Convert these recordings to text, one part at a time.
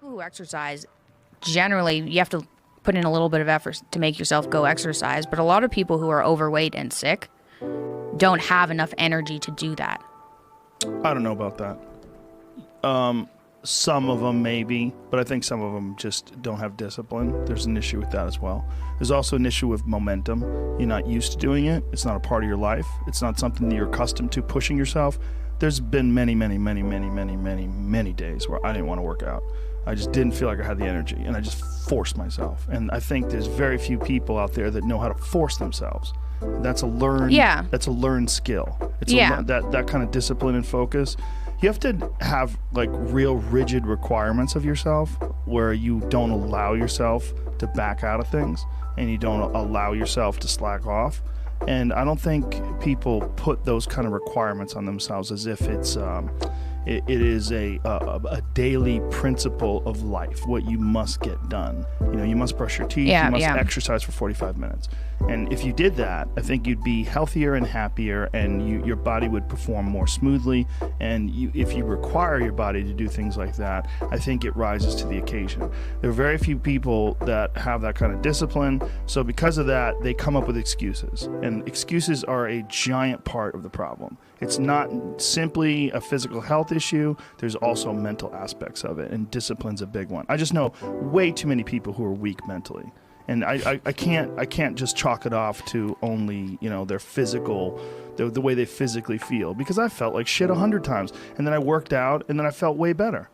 People who exercise, generally, you have to put in a little bit of effort to make yourself go exercise. But a lot of people who are overweight and sick don't have enough energy to do that. I don't know about that. Some of them maybe, but I think some of them just don't have discipline. There's an issue with that as well. There's also an issue with momentum. You're not used to doing it. It's not a part of your life. It's not something that you're accustomed to, pushing yourself. There's been many days where I didn't want to work out. I just didn't feel like I had the energy, and I just forced myself. And I think there's very few people out there that know how to force themselves. That's a learned, that's a learned skill. It's that kind of discipline and focus. You have to have like real rigid requirements of yourself where you don't allow yourself to back out of things and you don't allow yourself to slack off. And I don't think people put those kind of requirements on themselves as if it's it is a daily principle of life, what you must get done. You know, you must brush your teeth, you must exercise for 45 minutes. And if you did that, I think you'd be healthier and happier, and your body would perform more smoothly. And if you require your body to do things like that, I think it rises to the occasion. There are very few people that have that kind of discipline. So because of that, they come up with excuses. And excuses are a giant part of the problem. It's not simply a physical health issue. There's also mental aspects of it, and discipline's a big one. I just know way too many people who are weak mentally. And I can't just chalk it off to only, you know, their physical, the way they physically feel, because I felt like shit 100 times, and then I worked out, and then I felt way better.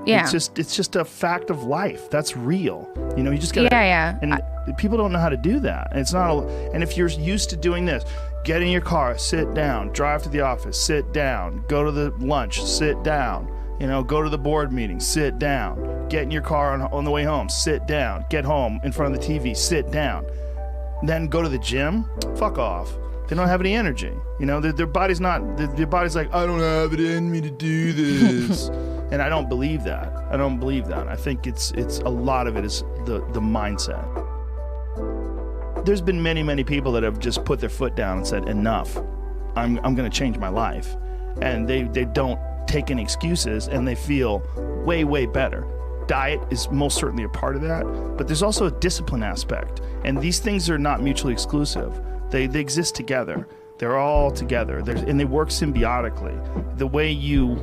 Yeah, it's just a fact of life. That's real. You know, you just gotta. And people don't know how to do that. And it's not. And if you're used to doing this, get in your car, sit down, drive to the office, sit down, go to the lunch, sit down. You know, go to the board meeting, sit down. Get in your car on the way home, sit down. Get home in front of the TV, sit down. Then go to the gym, fuck off. They don't have any energy. You know, their body's not, their body's like, I don't have it in me to do this. And I don't believe that. I think it's a lot of it is the mindset. There's been many people that have just put their foot down and said, enough. I'm going to change my life. And they don't take any excuses, and they feel way better. Diet is most certainly a part of that, but there's also a discipline aspect, and these things are not mutually exclusive. They exist together. They're all together, and they work symbiotically. The way your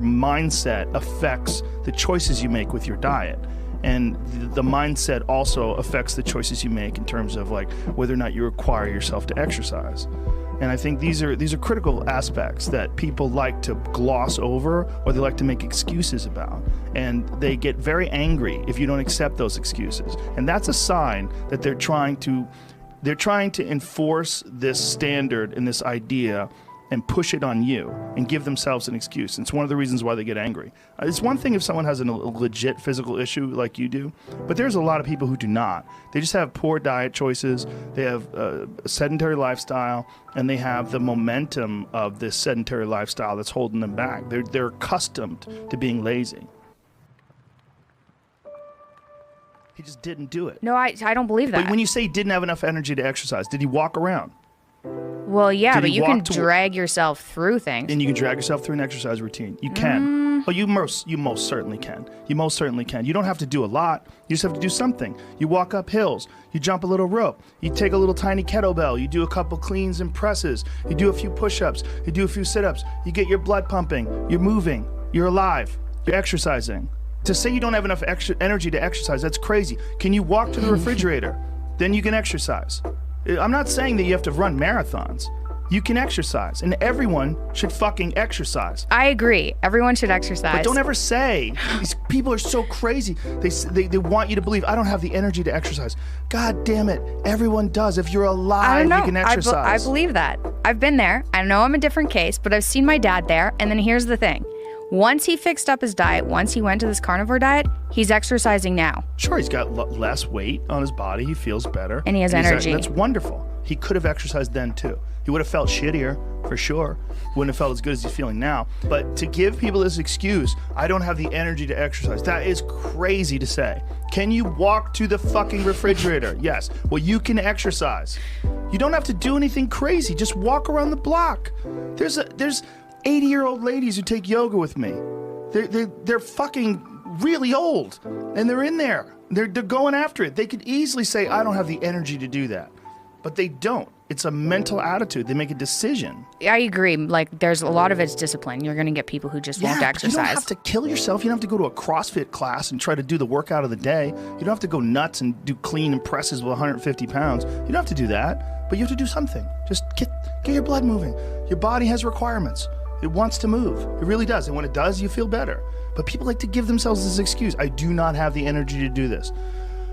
mindset affects the choices you make with your diet, and the mindset also affects the choices you make in terms of like whether or not you require yourself to exercise. And I think these are critical aspects that people like to gloss over, or they like to make excuses about. And they get very angry if you don't accept those excuses. And that's a sign that they're trying to enforce this standard and this idea and push it on you and give themselves an excuse. It's one of the reasons why they get angry. It's one thing if someone has a legit physical issue like you do, but there's a lot of people who do not. They just have poor diet choices, they have a sedentary lifestyle, and they have the momentum of this sedentary lifestyle that's holding them back. They're accustomed to being lazy. He just didn't do it. No, I don't believe that. But when you say he didn't have enough energy to exercise, did he walk around? Well, yeah, but you can drag yourself through things. And you can drag yourself through an exercise routine. You can. Well, you most certainly can. You most certainly can. You don't have to do a lot. You just have to do something. You walk up hills. You jump a little rope. You take a little tiny kettlebell. You do a couple cleans and presses. You do a few push-ups. You do a few sit-ups. You get your blood pumping. You're moving. You're alive. You're exercising. To say you don't have enough energy to exercise, that's crazy. Can you walk to the refrigerator? Then you can exercise. I'm not saying that you have to run marathons. You can exercise, and everyone should fucking exercise. I agree. Everyone should exercise. But don't ever say, these people are so crazy. They want you to believe, I don't have the energy to exercise. God damn it. Everyone does. If you're alive, you can exercise. I believe that. I've been there. I know I'm a different case, but I've seen my dad there. And then here's the thing. Once he fixed up his diet, once he went to this carnivore diet, he's exercising now. Sure, he's got less weight on his body. He feels better. And he has energy. That's wonderful. He could have exercised then too. He would have felt shittier, for sure. Wouldn't have felt as good as he's feeling now. But to give people this excuse, I don't have the energy to exercise, that is crazy to say. Can you walk to the fucking refrigerator? Yes. Well, you can exercise. You don't have to do anything crazy. Just walk around the block. There's 80-year-old ladies who take yoga with me. They're fucking really old, and they're in there. They're going after it. They could easily say, I don't have the energy to do that. But they don't. It's a mental attitude. They make a decision. I agree. Like, there's a lot of it's discipline. You're going to get people who just won't exercise. You don't have to kill yourself. You don't have to go to a CrossFit class and try to do the workout of the day. You don't have to go nuts and do clean and presses with 150 pounds. You don't have to do that, but you have to do something. Just get your blood moving. Your body has requirements. It wants to move. It really does. And when it does, you feel better. But people like to give themselves this excuse. I do not have the energy to do this.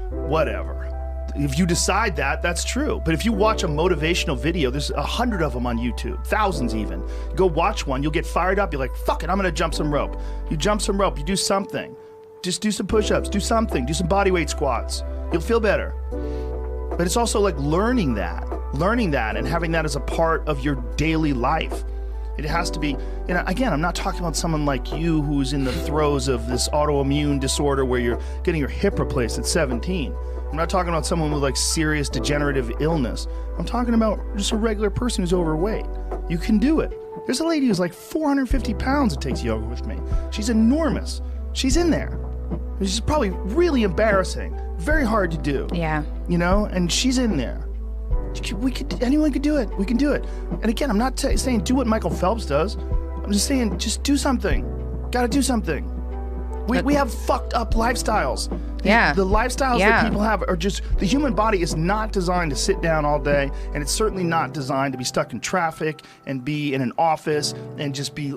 Whatever. If you decide that, that's true. But if you watch a motivational video, there's 100 of them on YouTube, thousands even. Go watch one, you'll get fired up. You're like, fuck it, I'm gonna jump some rope. You jump some rope, you do something. Just do some push-ups, do something, do some body weight squats. You'll feel better. But it's also like learning that and having that as a part of your daily life. It has to be, again, I'm not talking about someone like you who's in the throes of this autoimmune disorder where you're getting your hip replaced at 17. I'm not talking about someone with like serious degenerative illness. I'm talking about just a regular person who's overweight. You can do it. There's a lady who's like 450 pounds that takes yoga with me. She's enormous. She's in there. She's probably really embarrassing. Very hard to do. Yeah. And she's in there. Anyone could do it. We can do it. And again, I'm not saying do what Michael Phelps does. I'm just saying just do something. Got to do something. We have fucked up lifestyles. The lifestyles that people have are just, the human body is not designed to sit down all day, and it's certainly not designed to be stuck in traffic and be in an office and just be,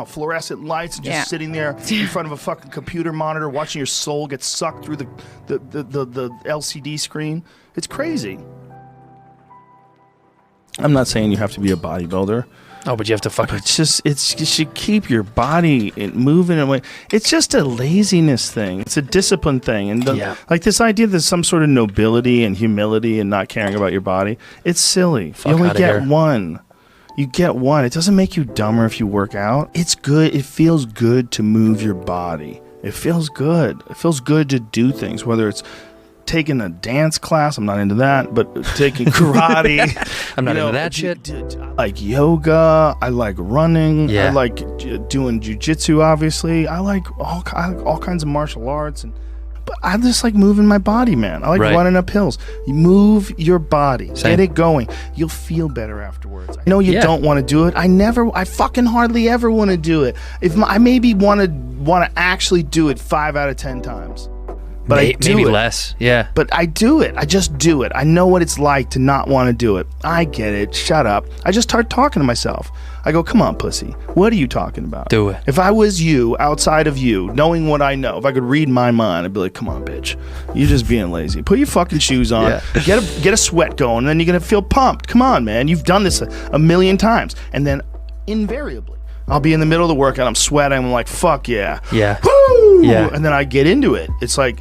fluorescent lights and just sitting there in front of a fucking computer monitor watching your soul get sucked through the LCD screen. It's crazy. I'm not saying you have to be a bodybuilder. Oh, but you have to fucking... You should keep your body moving away. It's just a laziness thing. It's a discipline thing. And like this idea that there's some sort of nobility and humility and not caring about your body, it's silly. You only get one. You get one. It doesn't make you dumber if you work out. It's good. It feels good to move your body. It feels good. It feels good to do things, whether it's taking a dance class, I'm not into that, but taking karate. I'm not into that shit. I like yoga. I like running. I like doing jujitsu, obviously. I like all kinds of martial arts. But I just like moving my body, man. I like running up hills. You move your body. Same. Get it going. You'll feel better afterwards. I know you don't want to do it. I fucking hardly ever want to do it. I maybe want to actually do it 5 out of 10 times. But I do maybe it. Less, yeah. But I do it. I just do it. I know what it's like to not want to do it. I get it. Shut up. I just start talking to myself. I go, come on, pussy. What are you talking about? Do it. If I was you, outside of you, knowing what I know, if I could read my mind, I'd be like, come on, bitch. You're just being lazy. Put your fucking shoes on. Yeah. Get a sweat going, and then you're going to feel pumped. Come on, man. You've done this a million times. And then invariably, I'll be in the middle of the workout. I'm sweating. I'm like, fuck yeah. Yeah. Woo! Yeah. And then I get into it. It's like,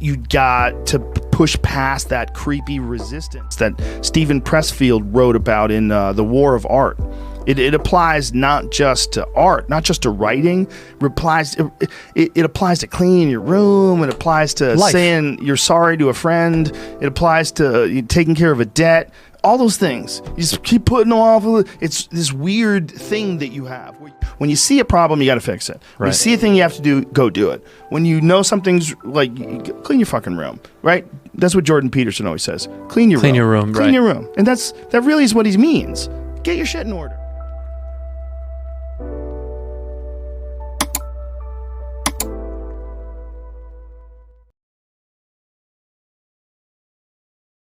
you got to push past that creepy resistance that Stephen Pressfield wrote about in The War of Art. It applies not just to art, not just to writing. It applies to cleaning your room. It applies to saying you're sorry to a friend. It applies to taking care of a debt. All those things. You just keep putting them off. It's this weird thing that you have. When you see a problem, you got to fix it. When you see a thing you have to do, go do it. When you know something's like, clean your fucking room, right? That's what Jordan Peterson always says. Clean your room. Clean your room. And that really is what he means. Get your shit in order.